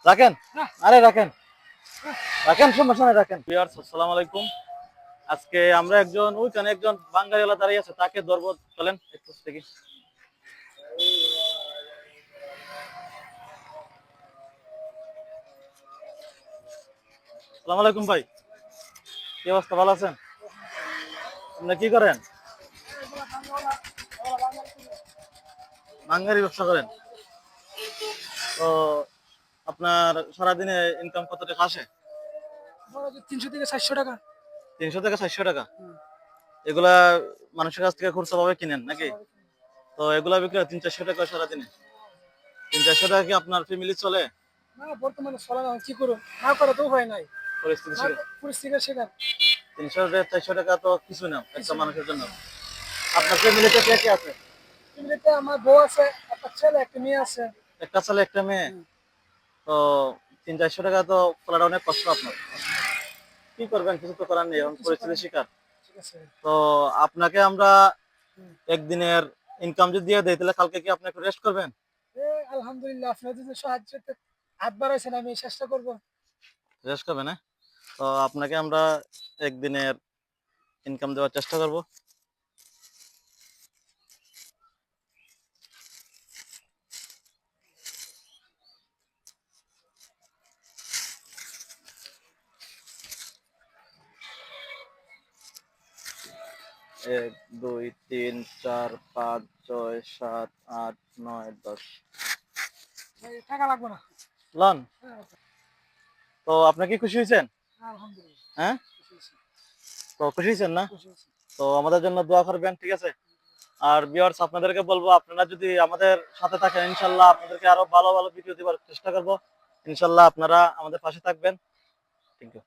রাখেন, আরে রাখেন রাখেন, সমস্যা নাই, রাখেন। ভিউয়ার্স, আসসালামু আলাইকুম। আজকে আমরা ওইখানে একজন বাঙালিওয়ালা দাঁড়িয়ে আছে, তাকে ধরবো। চলেন একটু দেখি। আসসালামু আলাইকুম ভাই, কি অবস্থা, ভালো আছেন? আপনি কি করেন? বাঙালি ব্যবসা করেন? তো আপনার সারাদিনে ইনকাম কত টাকা আসে? 300 থেকে 400 টাকা। 300 থেকে 400 টাকা। এগুলা মানুষের কাছ থেকে খুচরা ভাবে কিনেন নাকি? তো এগুলা বিক্রি হয় 300-400 টাকা সারাদিনে। 300-400 টাকা কি আপনার ফ্যামিলি চলে? না, বর্তমানে চলে না, কি করো, না করা তো উপায় নাই। পরিস্থিতি না, শিখে পরিস্থিতির শিকার। 300-400 টাকা তো কিছু না একটা কিছু না। মানুষের জন্য। আপনার ফ্যামিলিতে কে কে আছে? ফ্যামিলিতে আমার বউ আছে, একটা ছেলে একটা মেয়ে আছে। একটা ছেলে একটা মেয়ে। হুম, তো 300-400 টাকা তো চলাটা অনেক কষ্ট আপনার। কি করবেন, কিছু তো করার নেই, এখন কিছু পরিস্থিতি করেন। শিকার। ঠিক আছে। তো আপনাকে আমরা হুম। একদিনের ইনকাম যদি দিয়ে দেয়, তাহলে কালকে কি আপনি একটু রেস্ট করবেন? আলহামদুলিল্লাহ, আপনার যদি সাহায্য হাত বাড়াইছেন, আমি চেষ্টা করবো। রেস্ট করবেন, হ্যাঁ? তো আপনাকে আমরা একদিনের ইনকাম দেওয়ার চেষ্টা করব। 1 2 3 4 5 6 7 8 9 10। টাকা লাগবে না। লন। হ্যাঁ, তো আপনি কি খুশি হয়েছেন? আলহামদুলিল্লাহ। হ্যাঁ, খুশি হয়েছি, তো খুশি হয়েছেন না? খুশি হয়েছি। তো আমাদের জন্য দোয়া করবেন, ঠিক আছে? আর ভিউয়ার্স, আপনাদেরকে বলবো, আপনারা যদি আমাদের সাথে থাকেন, ইনশাল্লাহ আপনাদেরকে আরো ভালো ভালো ভিডিও দেওয়ার চেষ্টা করব। ইনশাল্লাহ আপনারা আমাদের পাশে থাকবেন। Thank you.